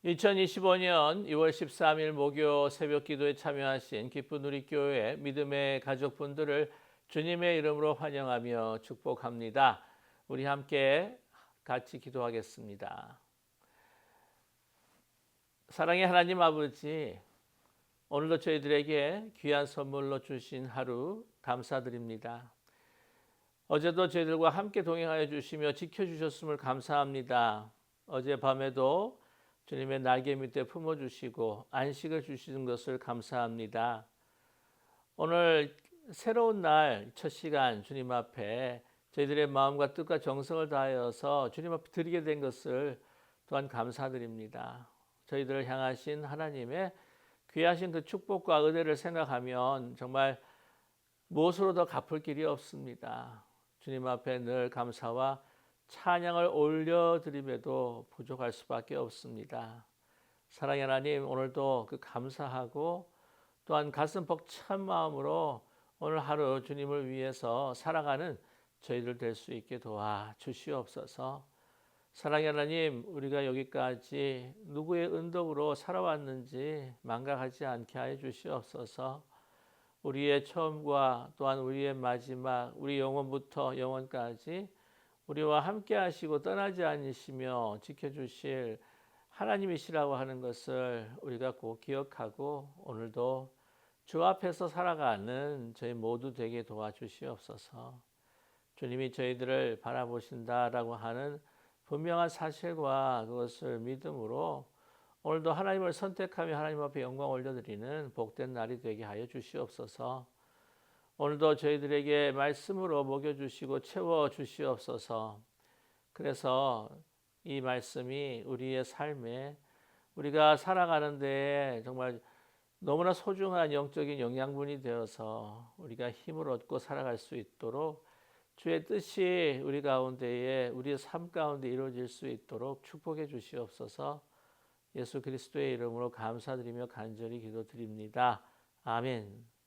2025년 2월 13일 목요 새벽 기도에 참여하신 기쁜 우리 교회 믿음의 가족분들을 주님의 이름으로 환영하며 축복합니다. 우리 함께 같이 기도하겠습니다. 사랑의 하나님 아버지, 오늘도 저희들에게 귀한 선물로 주신 하루 감사드립니다. 어제도 저희들과 함께 동행하여 주시며 지켜주셨음을 감사합니다. 어젯밤에도 주님의 날개 밑에 품어주시고 안식을 주시는 것을 감사합니다. 오늘 새로운 날 첫 시간 주님 앞에 저희들의 마음과 뜻과 정성을 다하여서 주님 앞에 드리게 된 것을 또한 감사드립니다. 저희들을 향하신 하나님의 귀하신 그 축복과 은혜를 생각하면 정말 무엇으로도 갚을 길이 없습니다. 주님 앞에 늘 감사와 찬양을 올려드림에도 부족할 수밖에 없습니다. 사랑의 하나님, 오늘도 그 감사하고 또한 가슴 벅찬 마음으로 오늘 하루 주님을 위해서 살아가는 저희들 될 수 있게 도와주시옵소서. 사랑의 하나님, 우리가 여기까지 누구의 은덕으로 살아왔는지 망각하지 않게 하여 주시옵소서. 우리의 처음과 또한 우리의 마지막, 우리 영원부터 영원까지 우리와 함께 하시고 떠나지 않으시며 지켜주실 하나님이시라고 하는 것을 우리가 꼭 기억하고 오늘도 주 앞에서 살아가는 저희 모두 되게 도와주시옵소서. 주님이 저희들을 바라보신다라고 하는 분명한 사실과 그것을 믿음으로 오늘도 하나님을 선택하며 하나님 앞에 영광 올려드리는 복된 날이 되게 하여 주시옵소서. 오늘도 저희들에게 말씀으로 먹여주시고 채워주시옵소서. 그래서 이 말씀이 우리의 삶에 우리가 살아가는 데 정말 너무나 소중한 영적인 영양분이 되어서 우리가 힘을 얻고 살아갈 수 있도록 주의 뜻이 우리 가운데에 우리의 삶 가운데 이루어질 수 있도록 축복해 주시옵소서. 예수 그리스도의 이름으로 감사드리며 간절히 기도드립니다. 아멘.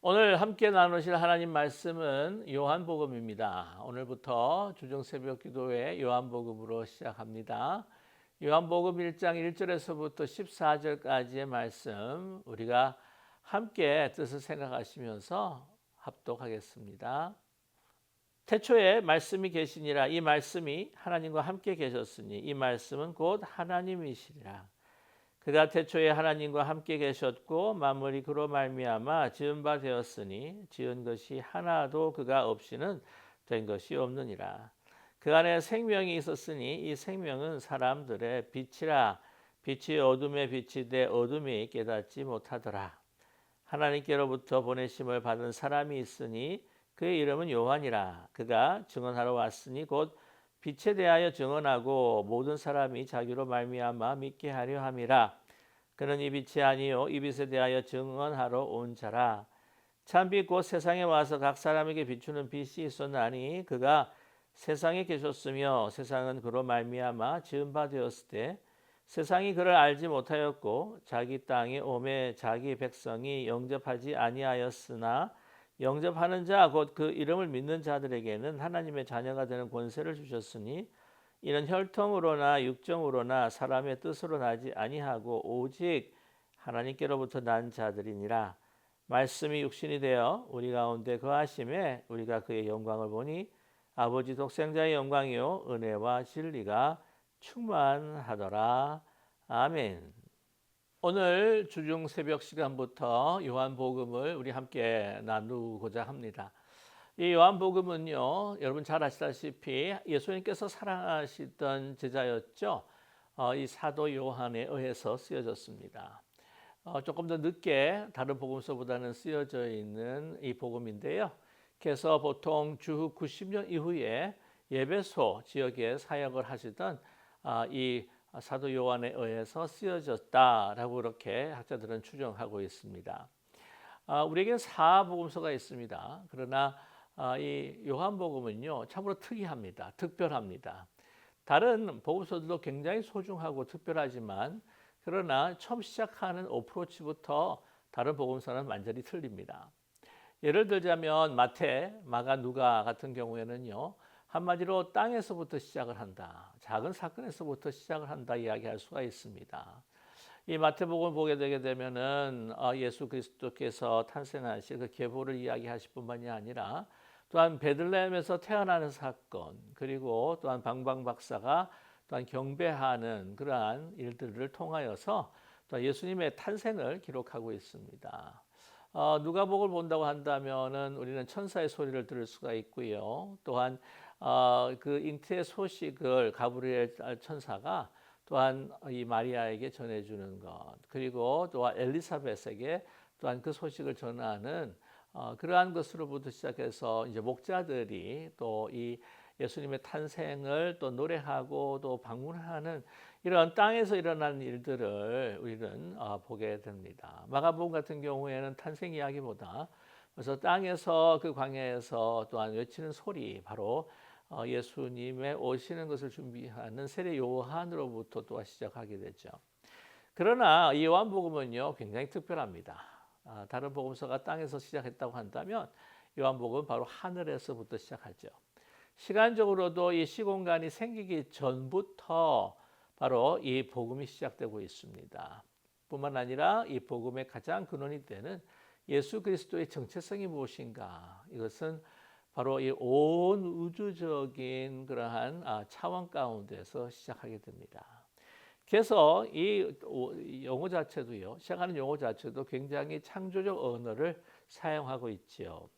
오늘 함께 나누실 하나님 말씀은 요한복음입니다. 오늘부터 주중새벽 기도회 요한복음으로 시작합니다. 요한복음 1장 1절에서부터 14절까지의 말씀 우리가 함께 뜻을 생각하시면서 합독하겠습니다. 태초에 말씀이 계시니라. 이 말씀이 하나님과 함께 계셨으니 이 말씀은 곧 하나님이시리라. 그가 태초에 하나님과 함께 계셨고 만물이 그로 말미암아 지은 바 되었으니 지은 것이 하나도 그가 없이는 된 것이 없느니라. 그 안에 생명이 있었으니 이 생명은 사람들의 빛이라. 빛이 어둠에 비치되 어둠이 깨닫지 못하더라. 하나님께로부터 보내심을 받은 사람이 있으니 그의 이름은 요한이라. 그가 증언하러 왔으니 곧 빛에 대하여 증언하고 모든 사람이 자기로 말미암아 믿게 하려 함이라. 그는 이 빛이 아니요 이 빛에 대하여 증언하러 온 자라. 참빛 곧 세상에 와서 각 사람에게 비추는 빛이 있었나니 그가 세상에 계셨으며 세상은 그로 말미암아 지은 바 되었을 때 세상이 그를 알지 못하였고 자기 땅에 오매 자기 백성이 영접하지 아니하였으나 영접하는 자 곧 그 이름을 믿는 자들에게는 하나님의 자녀가 되는 권세를 주셨으니 이는 혈통으로나 육정으로나 사람의 뜻으로 나지 아니하고 오직 하나님께로부터 난 자들이니라. 말씀이 육신이 되어 우리 가운데 거하심에 우리가 그의 영광을 보니 아버지 독생자의 영광이요 은혜와 진리가 충만하더라. 아멘. 오늘 주중 새벽 시간부터 요한복음을 우리 함께 나누고자 합니다. 이 요한복음은요, 여러분 잘 아시다시피 예수님께서 사랑하시던 제자였죠. 이 사도 요한에 의해서 쓰여졌습니다. 조금 더 늦게 다른 복음서보다는 쓰여져 있는 이 복음인데요. 그래서 보통 주후 90년 이후에 예배소 지역에 사역을 하시던 이 사도 요한에 의해서 쓰여졌다라고 그렇게 학자들은 추정하고 있습니다. 우리에겐 사복음서가 있습니다. 그러나 이 요한복음은요 참으로 특이합니다. 특별합니다. 다른 복음서들도 굉장히 소중하고 특별하지만 그러나 처음 시작하는 어프로치부터 다른 복음서는 완전히 틀립니다. 예를 들자면 마태, 마가, 누가 같은 경우에는요 한마디로 땅에서부터 시작을 한다. 작은 사건에서부터 시작을 한다 이야기할 수가 있습니다. 이 마태복음을 보게 되게 되면은 예수 그리스도께서 탄생하실 그 계보를 이야기하실 뿐만이 아니라 또한 베들레헴에서 태어나는 사건 그리고 또한 방방박사가 또한 경배하는 그러한 일들을 통하여서 또 예수님의 탄생을 기록하고 있습니다. 누가복음을 본다고 한다면은 우리는 천사의 소리를 들을 수가 있고요. 또한 그 잉태의 소식을 가브리엘 천사가 또한 이 마리아에게 전해주는 것 그리고 또한 엘리사벳에게 또한 그 소식을 전하는 그러한 것으로부터 시작해서 이제 목자들이 또 이 예수님의 탄생을 또 노래하고 또 방문하는 이런 땅에서 일어나는 일들을 우리는 보게 됩니다. 마가복음 같은 경우에는 탄생 이야기보다 그래서 땅에서 그 광야에서 또한 외치는 소리 바로 예수님의 오시는 것을 준비하는 세례 요한으로부터 또 시작하게 되죠. 그러나 이 요한복음은요 굉장히 특별합니다. 다른 복음서가 땅에서 시작했다고 한다면 요한복음은 바로 하늘에서부터 시작하죠. 시간적으로도 이 시공간이 생기기 전부터 바로 이 복음이 시작되고 있습니다. 뿐만 아니라 이 복음의 가장 근원이 되는 예수 그리스도의 정체성이 무엇인가 이것은 바로 이 온 우주적인 그러한 차원 가운데서 시작하게 됩니다. 그래서 이 용어 자체도요, 시작하는 용어 자체도 굉장히 창조적 언어를 사용하고 있지요.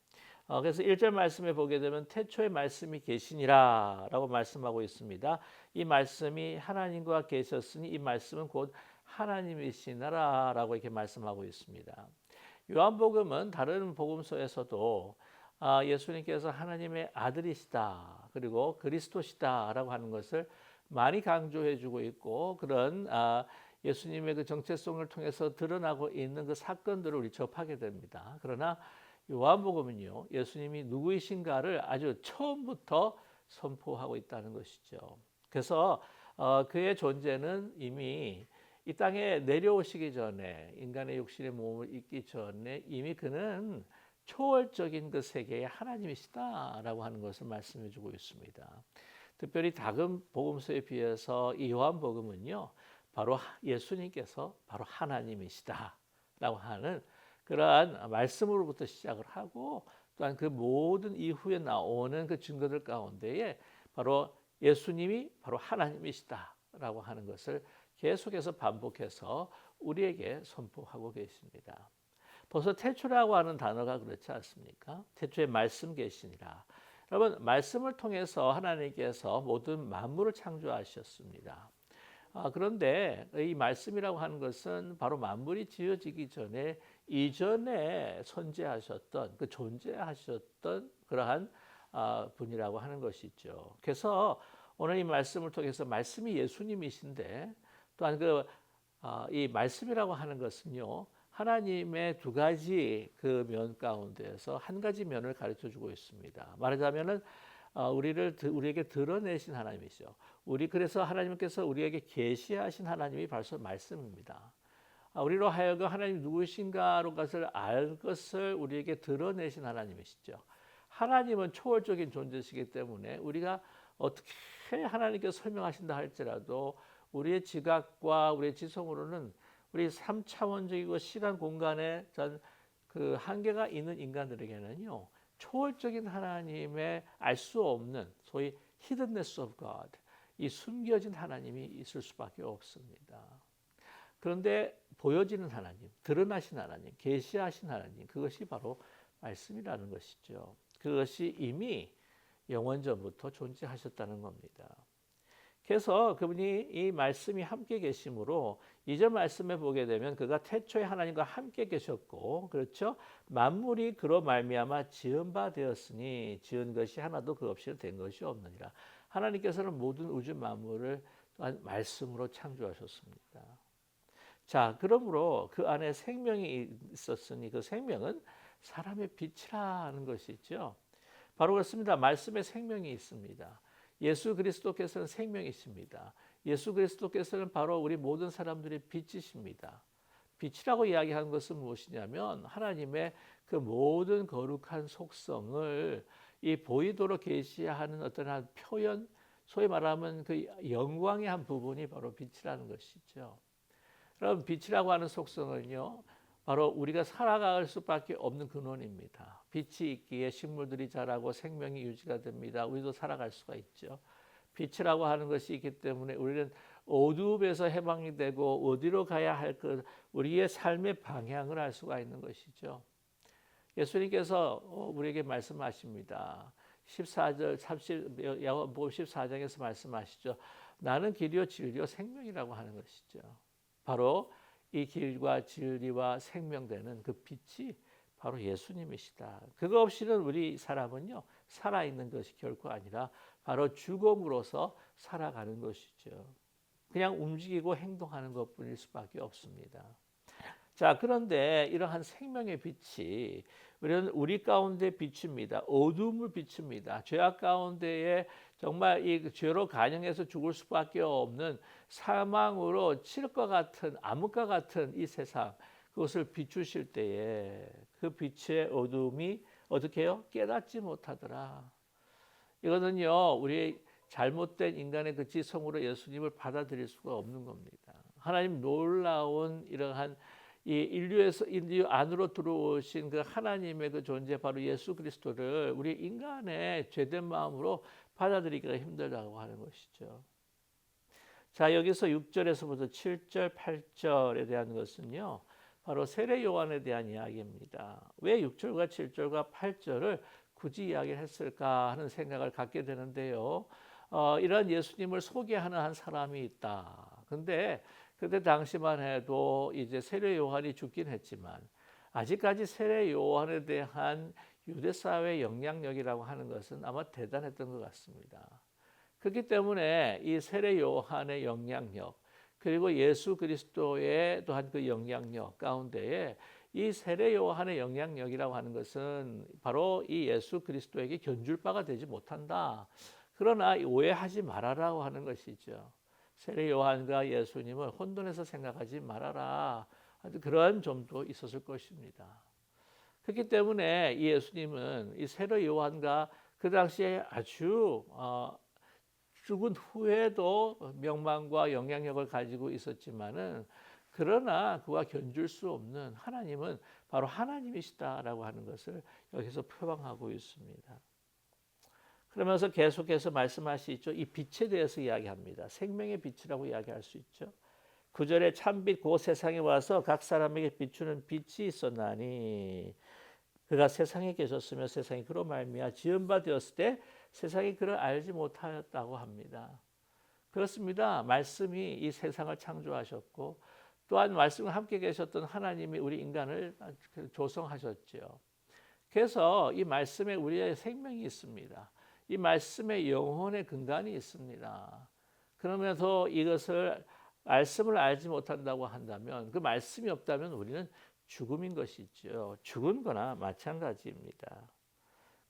그래서 1절 말씀에 보게 되면 태초에 말씀이 계시니라 라고 말씀하고 있습니다. 이 말씀이 하나님과 계셨으니 이 말씀은 곧 하나님이시나라 라고 이렇게 말씀하고 있습니다. 요한복음은 다른 복음서에서도 예수님께서 하나님의 아들이시다 그리고 그리스도시다 라고 하는 것을 많이 강조해 주고 있고 그런 예수님의 그 정체성을 통해서 드러나고 있는 그 사건들을 우리 접하게 됩니다. 그러나 요한복음은요 예수님이 누구이신가를 아주 처음부터 선포하고 있다는 것이죠. 그래서 그의 존재는 이미 이 땅에 내려오시기 전에 인간의 육신의 몸을 입기 전에 이미 그는 초월적인 그 세계의 하나님이시다라고 하는 것을 말씀해 주고 있습니다. 특별히 다른 복음서에 비해서 이 요한복음은요, 바로 예수님께서 바로 하나님이시다라고 하는 그러한 말씀으로부터 시작을 하고, 또한 그 모든 이후에 나오는 그 증거들 가운데에 바로 예수님이 바로 하나님이시다라고 하는 것을 계속해서 반복해서 우리에게 선포하고 계십니다. 벌써 태초라고 하는 단어가 그렇지 않습니까? 태초에 말씀 계시니라. 여러분, 말씀을 통해서 하나님께서 모든 만물을 창조하셨습니다. 그런데 이 말씀이라고 하는 것은 바로 만물이 지어지기 전에 이전에 선재하셨던, 그 존재하셨던 그러한 분이라고 하는 것이죠. 그래서 오늘 이 말씀을 통해서 말씀이 예수님이신데, 또한 이 말씀이라고 하는 것은요, 하나님의 두 가지 그 면 가운데에서 한 가지 면을 가르쳐 주고 있습니다. 말하자면은 우리에게 드러내신 하나님이죠. 그래서 하나님께서 우리에게 계시하신 하나님이 벌써 말씀입니다. 우리로 하여금 하나님 누구신가로 것을 알 것을 우리에게 드러내신 하나님이시죠. 하나님은 초월적인 존재시기 때문에 우리가 어떻게 하나님께서 설명하신다 할지라도 우리의 지각과 우리의 지성으로는 우리 3차원적이고 시간 공간에 그 한계가 있는 인간들에게는요, 초월적인 하나님의 알 수 없는 소위 hiddenness of God, 이 숨겨진 하나님이 있을 수밖에 없습니다. 그런데 보여지는 하나님, 드러나신 하나님, 계시하신 하나님, 그것이 바로 말씀이라는 것이죠. 그것이 이미 영원 전부터 존재하셨다는 겁니다. 그래서 그분이 이 말씀이 함께 계심으로 이전 말씀에 보게 되면 그가 태초에 하나님과 함께 계셨고, 그렇죠? 만물이 그로 말미암아 지은 바 되었으니 지은 것이 하나도 그 없이 된 것이 없느니라. 하나님께서는 모든 우주 만물을 또한 말씀으로 창조하셨습니다. 자, 그러므로 그 안에 생명이 있었으니 그 생명은 사람의 빛이라는 것이죠. 바로 그렇습니다. 말씀에 생명이 있습니다. 예수 그리스도께서는 생명이십니다. 예수 그리스도께서는 바로 우리 모든 사람들의 빛이십니다. 빛이라고 이야기하는 것은 무엇이냐면 하나님의 그 모든 거룩한 속성을 이 보이도록 계시하는 어떤 한 표현, 소위 말하면 그 영광의 한 부분이 바로 빛이라는 것이죠. 여러분, 빛이라고 하는 속성은요, 바로 우리가 살아갈 수밖에 없는 근원입니다. 빛이 있기에 식물들이 자라고 생명이 유지가 됩니다. 우리도 살아갈 수가 있죠. 빛이라고 하는 것이 있기 때문에 우리는 어두움에서 해방이 되고 어디로 가야 할 우리의 삶의 방향을 알 수가 있는 것이죠. 예수님께서 우리에게 말씀하십니다. 14절 야고보음 14장에서 말씀하시죠. 나는 길이요 진리요 생명이라고 하는 것이죠. 바로 이 길과 진리와 생명되는 그 빛이 바로 예수님이시다. 그거 없이는 우리 사람은요, 살아있는 것이 결코 아니라 바로 죽음으로서 살아가는 것이죠. 그냥 움직이고 행동하는 것뿐일 수밖에 없습니다. 자, 그런데 이러한 생명의 빛이 우리 가운데 비춥니다. 어둠을 비춥니다. 죄악 가운데에 정말 이 죄로 간영해서 죽을 수밖에 없는 사망으로 칠과 같은 암흑과 같은 이 세상, 그것을 비추실 때에 그 빛의 어둠이 어떻게 해요? 깨닫지 못하더라. 이거는요, 우리 잘못된 인간의 그 지성으로 예수님을 받아들일 수가 없는 겁니다. 하나님 놀라운 이러한 이 인류 안으로 들어오신 그 하나님의 그 존재, 바로 예수 그리스도를 우리 인간의 죄된 마음으로 받아들이기가 힘들다고 하는 것이죠. 자, 여기서 6절에서부터 7절, 8절에 대한 것은요, 바로 세례 요한에 대한 이야기입니다. 왜 6절과 7절과 8절을 굳이 이야기를 했을까 하는 생각을 갖게 되는데요. 이런 예수님을 소개하는 한 사람이 있다. 근데 그때 당시만 해도 이제 세례 요한이 죽긴 했지만 아직까지 세례 요한에 대한 유대 사회의 영향력이라고 하는 것은 아마 대단했던 것 같습니다. 그렇기 때문에 이 세례 요한의 영향력, 그리고 예수 그리스도의 또한 그 영향력 가운데에 이 세례 요한의 영향력이라고 하는 것은 바로 이 예수 그리스도에게 견줄 바가 되지 못한다. 그러나 오해하지 말아라고 하는 것이죠. 세례 요한과 예수님을 혼돈해서 생각하지 말아라. 그런 점도 있었을 것입니다. 그렇기 때문에 이 예수님은 이 세로 요한과 그 당시에 아주 죽은 후에도 명망과 영향력을 가지고 있었지만은 그러나 그와 견줄 수 없는 하나님은 바로 하나님이시다라고 하는 것을 여기서 표방하고 있습니다. 그러면서 계속해서 말씀하시죠. 이 빛에 대해서 이야기합니다. 생명의 빛이라고 이야기할 수 있죠. 9절에 참빛 그 세상에 와서 각 사람에게 비추는 빛이 있었나니 그가 세상에 계셨으며 세상이 그로 말미암아 지은 바 되었을 때 세상이 그를 알지 못하였다고 합니다. 그렇습니다. 말씀이 이 세상을 창조하셨고 또한 말씀과 함께 계셨던 하나님이 우리 인간을 조성하셨죠. 그래서 이 말씀에 우리의 생명이 있습니다. 이 말씀에 영혼의 근간이 있습니다. 그러면서 이것을 말씀을 알지 못한다고 한다면 그 말씀이 없다면 우리는 죽음인 것이죠. 죽은 거나 마찬가지입니다.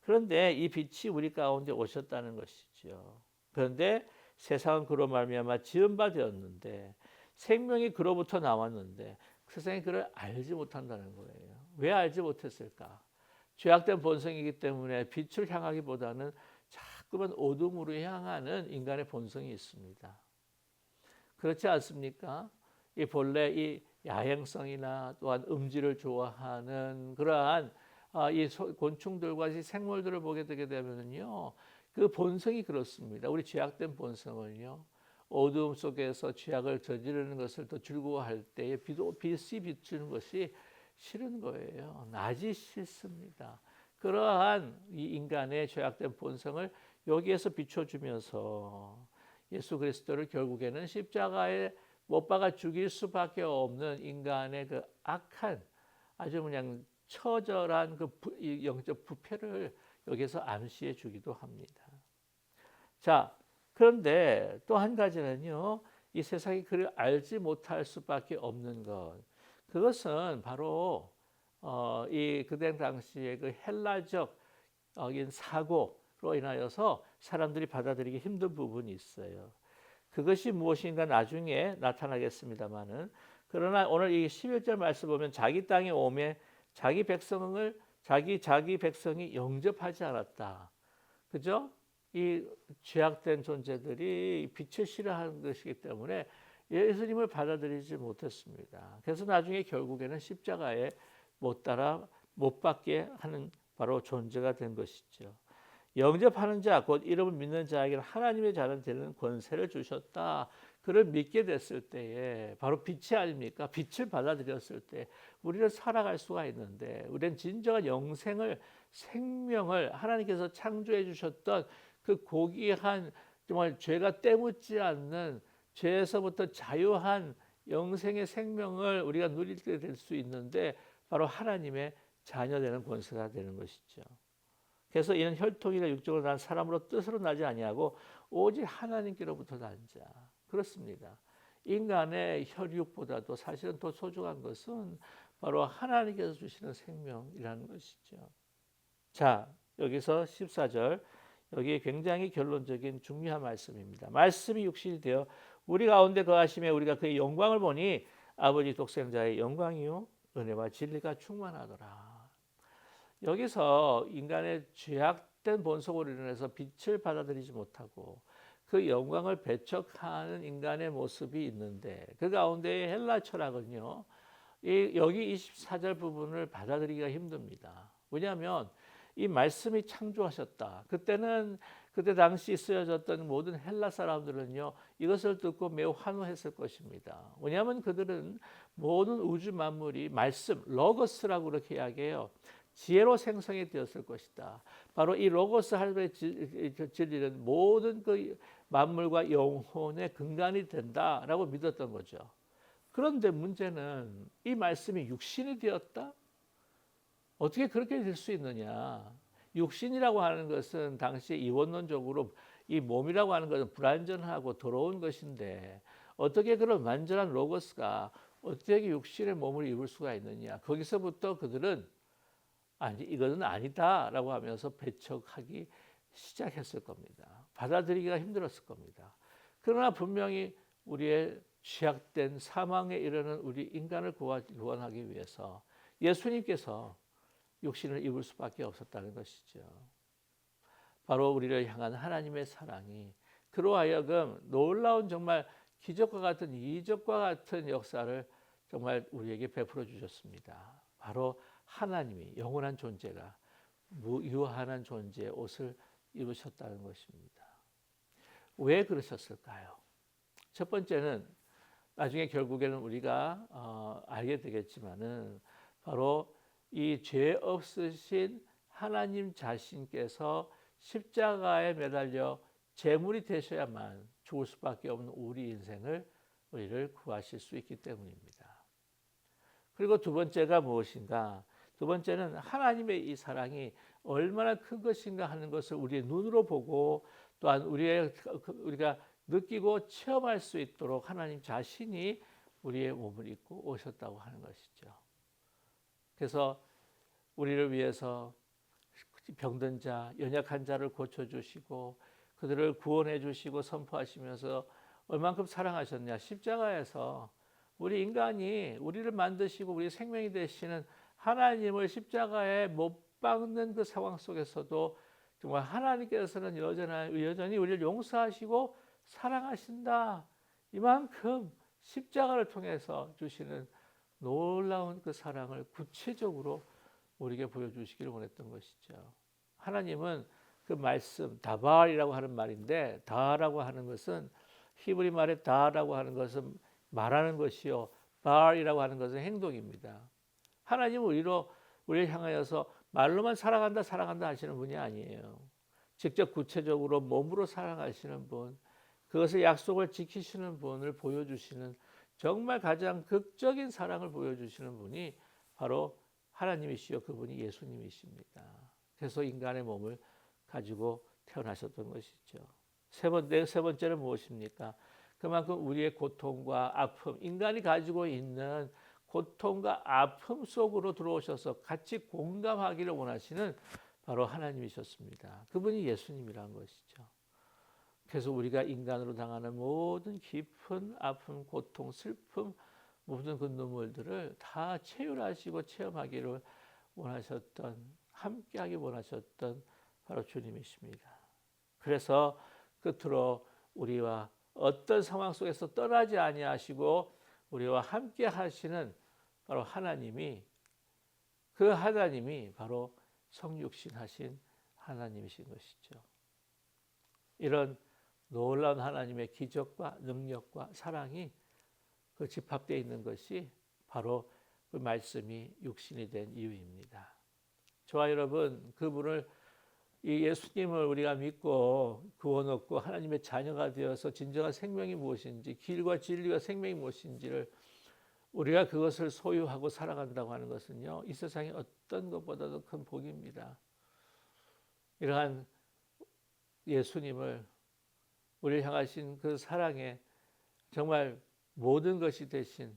그런데 이 빛이 우리 가운데 오셨다는 것이죠. 그런데 세상은 그로 말미암아 지은 바 되었는데 생명이 그로부터 나왔는데 세상이 그를 알지 못한다는 거예요. 왜 알지 못했을까? 죄악된 본성이기 때문에 빛을 향하기보다는 자꾸만 어둠으로 향하는 인간의 본성이 있습니다. 그렇지 않습니까? 이 본래 이 야행성이나 또한 음지를 좋아하는 그러한 이 곤충들과 이 생물들을 보게 되게 되면요, 그 본성이 그렇습니다. 우리 죄악된 본성은요, 어두움 속에서 죄악을 저지르는 것을 더 즐거워할 때에 빛이 비추는 것이 싫은 거예요. 낮이 싫습니다. 그러한 이 인간의 죄악된 본성을 여기에서 비춰주면서 예수 그리스도를 결국에는 십자가에 못 박아 죽일 수밖에 없는 인간의 그 악한 아주 그냥 처절한 그 영적 부패를 여기서 암시해 주기도 합니다. 자, 그런데 또 한 가지는요, 이 세상이 그를 알지 못할 수밖에 없는 것, 그것은 바로 이 그때 당시의 그 헬라적 사고로 인하여서 사람들이 받아들이기 힘든 부분이 있어요. 그것이 무엇인가 나중에 나타나겠습니다만은, 그러나 오늘 이 11절 말씀 보면 자기 땅에 오매 자기 백성이 영접하지 않았다. 그죠? 이 죄악된 존재들이 빛을 싫어하는 것이기 때문에 예수님을 받아들이지 못했습니다. 그래서 나중에 결국에는 십자가에 못 박게 하는 바로 존재가 된 것이죠. 영접하는 자, 곧 이름을 믿는 자에게는 하나님의 자는 되는 권세를 주셨다. 그를 믿게 됐을 때에 바로 빛이 아닙니까? 빛을 받아들였을 때 우리는 살아갈 수가 있는데, 우리는 진정한 생명을 하나님께서 창조해 주셨던 그 고귀한 정말 죄가 때묻지 않는 죄에서부터 자유한 영생의 생명을 우리가 누릴 때 될 수 있는데 바로 하나님의 자녀되는 권세가 되는 것이죠. 그래서 이는 혈통이나 육적으로 난 사람으로 뜻으로 나지 아니하고 오직 하나님께로부터 난 자. 그렇습니다. 인간의 혈육보다도 사실은 더 소중한 것은 바로 하나님께서 주시는 생명이라는 것이죠. 자, 여기서 14절, 여기 굉장히 결론적인 중요한 말씀입니다. 말씀이 육신이 되어 우리 가운데 거하심에 우리가 그의 영광을 보니 아버지 독생자의 영광이요 은혜와 진리가 충만하더라. 여기서 인간의 죄악된 본성으로 인해서 빛을 받아들이지 못하고 그 영광을 배척하는 인간의 모습이 있는데, 그 가운데 헬라 철학은요, 여기 24절 부분을 받아들이기가 힘듭니다. 왜냐하면 이 말씀이 창조하셨다. 그때 당시 쓰여졌던 모든 헬라 사람들은요, 이것을 듣고 매우 환호했을 것입니다. 왜냐하면 그들은 모든 우주 만물이 말씀, 로고스라고 그렇게 이야기해요. 지혜로 생성이 되었을 것이다. 바로 이 로고스 하나님의 진리는 모든 그 만물과 영혼의 근간이 된다라고 믿었던 거죠. 그런데 문제는 이 말씀이 육신이 되었다? 어떻게 그렇게 될 수 있느냐? 육신이라고 하는 것은 당시 이원론적으로 이 몸이라고 하는 것은 불완전하고 더러운 것인데 어떻게 그런 완전한 로고스가 어떻게 육신의 몸을 입을 수가 있느냐? 거기서부터 그들은 아니, 이것은 아니다라고 하면서 배척하기 시작했을 겁니다. 받아들이기가 힘들었을 겁니다. 그러나 분명히 우리의 취약된 사망에 이르는 우리 인간을 구원하기 위해서 예수님께서 육신을 입을 수밖에 없었다는 것이죠. 바로 우리를 향한 하나님의 사랑이 그로 하여금 놀라운 정말 기적과 같은 이적과 같은 역사를 정말 우리에게 베풀어 주셨습니다. 바로 하나님이 영원한 존재가 무유한한 존재의 옷을 입으셨다는 것입니다. 왜 그러셨을까요? 첫 번째는 나중에 결국에는 우리가 알게 되겠지만은 바로 이 죄 없으신 하나님 자신께서 십자가에 매달려 제물이 되셔야만 죽을 수밖에 없는 우리 인생을 우리를 구하실 수 있기 때문입니다. 그리고 두 번째가 무엇인가? 두 번째는 하나님의 이 사랑이 얼마나 큰 것인가 하는 것을 우리의 눈으로 보고 또한 우리가 느끼고 체험할 수 있도록 하나님 자신이 우리의 몸을 입고 오셨다고 하는 것이죠. 그래서 우리를 위해서 병든 자, 연약한 자를 고쳐주시고 그들을 구원해 주시고 선포하시면서 얼만큼 사랑하셨냐. 십자가에서 우리 인간이 우리를 만드시고 우리 생명이 되시는 하나님을 십자가에 못 박는 그 상황 속에서도 정말 하나님께서는 여전히 우리를 용서하시고 사랑하신다. 이만큼 십자가를 통해서 주시는 놀라운 그 사랑을 구체적으로 우리에게 보여주시기를 원했던 것이죠. 하나님은 그 말씀, 다발이라고 하는 말인데 다라고 하는 것은 히브리 말에 다라고 하는 것은 말하는 것이요 발이라고 하는 것은 행동입니다. 하나님은 우리를 향하여서 말로만 사랑한다 하시는 분이 아니에요. 직접 구체적으로 몸으로 사랑하시는 분, 그것의 약속을 지키시는 분을 보여주시는 정말 가장 극적인 사랑을 보여주시는 분이 바로 하나님이시요 그분이 예수님이십니다. 그래서 인간의 몸을 가지고 태어나셨던 것이죠. 세 번째는 무엇입니까? 그만큼 우리의 고통과 아픔, 인간이 가지고 있는 고통과 아픔 속으로 들어오셔서 같이 공감하기를 원하시는 바로 하나님이셨습니다. 그분이 예수님이란 것이죠. 그래서 우리가 인간으로 당하는 모든 깊은 아픔, 고통, 슬픔, 모든 그 눈물들을 다 체휼하시고 체험하기를 원하셨던, 함께하기 원하셨던 바로 주님이십니다. 그래서 끝으로 우리와 어떤 상황 속에서 떠나지 아니하시고 우리와 함께 하시는 바로 하나님이, 그 하나님이 바로 성육신하신 하나님이신 것이죠. 이런 놀라운 하나님의 기적과 능력과 사랑이 그 집합되어 있는 것이 바로 그 말씀이 육신이 된 이유입니다. 저와 여러분, 그분을 이 예수님을 우리가 믿고 구원 얻고 하나님의 자녀가 되어서 진정한 생명이 무엇인지, 길과 진리와 생명이 무엇인지를 우리가 그것을 소유하고 살아간다고 하는 것은요, 이 세상의 어떤 것보다도 큰 복입니다. 이러한 예수님을, 우리를 향하신 그 사랑에 정말 모든 것이 되신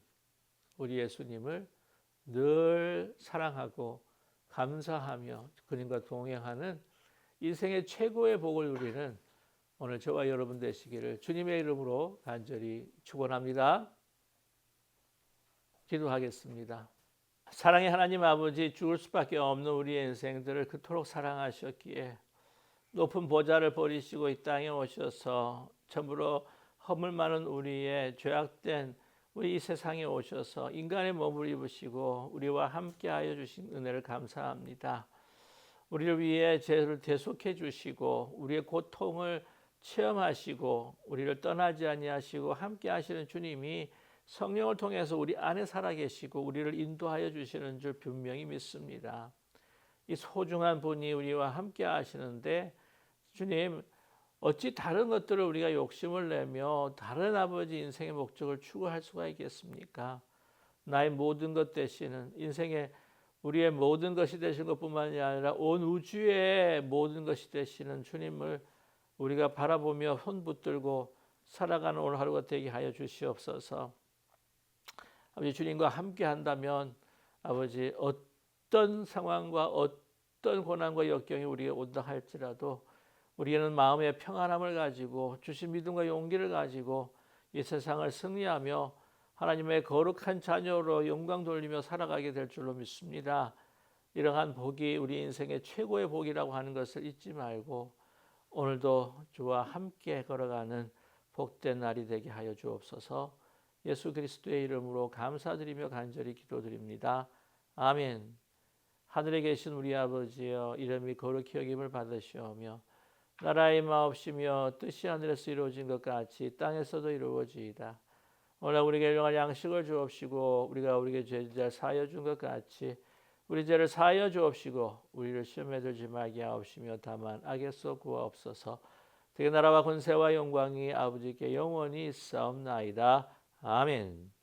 우리 예수님을 늘 사랑하고 감사하며 그님과 동행하는 인생의 최고의 복을 누리는 오늘 저와 여러분 되시기를 주님의 이름으로 간절히 축원합니다. 기도하겠습니다. 사랑의 하나님 아버지, 죽을 수밖에 없는 우리의 인생들을 그토록 사랑하셨기에 높은 보좌를 버리시고 이 땅에 오셔서 전부로 허물 많은 우리의 죄악된 우리 이 세상에 오셔서 인간의 몸을 입으시고 우리와 함께하여 주신 은혜를 감사합니다. 우리를 위해 죄를 대속해 주시고 우리의 고통을 체험하시고 우리를 떠나지 아니하시고 함께하시는 주님이 성령을 통해서 우리 안에 살아계시고 우리를 인도하여 주시는 줄 분명히 믿습니다. 이 소중한 분이 우리와 함께하시는데 주님, 어찌 다른 것들을 우리가 욕심을 내며 다른 아버지 인생의 목적을 추구할 수가 있겠습니까? 나의 모든 것 되시는 인생의 우리의 모든 것이 되신 것뿐만이 아니라 온 우주의 모든 것이 되시는 주님을 우리가 바라보며 손 붙들고 살아가는 오늘 하루가 되게 하여 주시옵소서. 아버지, 주님과 함께 한다면 아버지 어떤 상황과 어떤 고난과 역경이 우리에게 온다 할지라도 우리는 마음의 평안함을 가지고 주신 믿음과 용기를 가지고 이 세상을 승리하며 하나님의 거룩한 자녀로 영광 돌리며 살아가게 될 줄로 믿습니다. 이러한 복이 우리 인생의 최고의 복이라고 하는 것을 잊지 말고 오늘도 주와 함께 걸어가는 복된 날이 되게 하여 주옵소서. 예수 그리스도의 이름으로 감사드리며 간절히 기도드립니다. 아멘. 하늘에 계신 우리 아버지여, 이름이 거룩히 여김을 받으시오며 나라의 마옵시며 뜻이 하늘에서 이루어진 것 같이 땅에서도 이루어지이다. 오늘 우리에게 일용할 양식을 주옵시고 우리가 우리에게 죄를 사하여 준 것 같이 우리 죄를 사하여 주옵시고 우리를 시험에 들지 말게 하옵시며 다만 악에서 구하옵소서. 되게 나라와 권세와 영광이 아버지께 영원히 있사옵나이다. 아멘.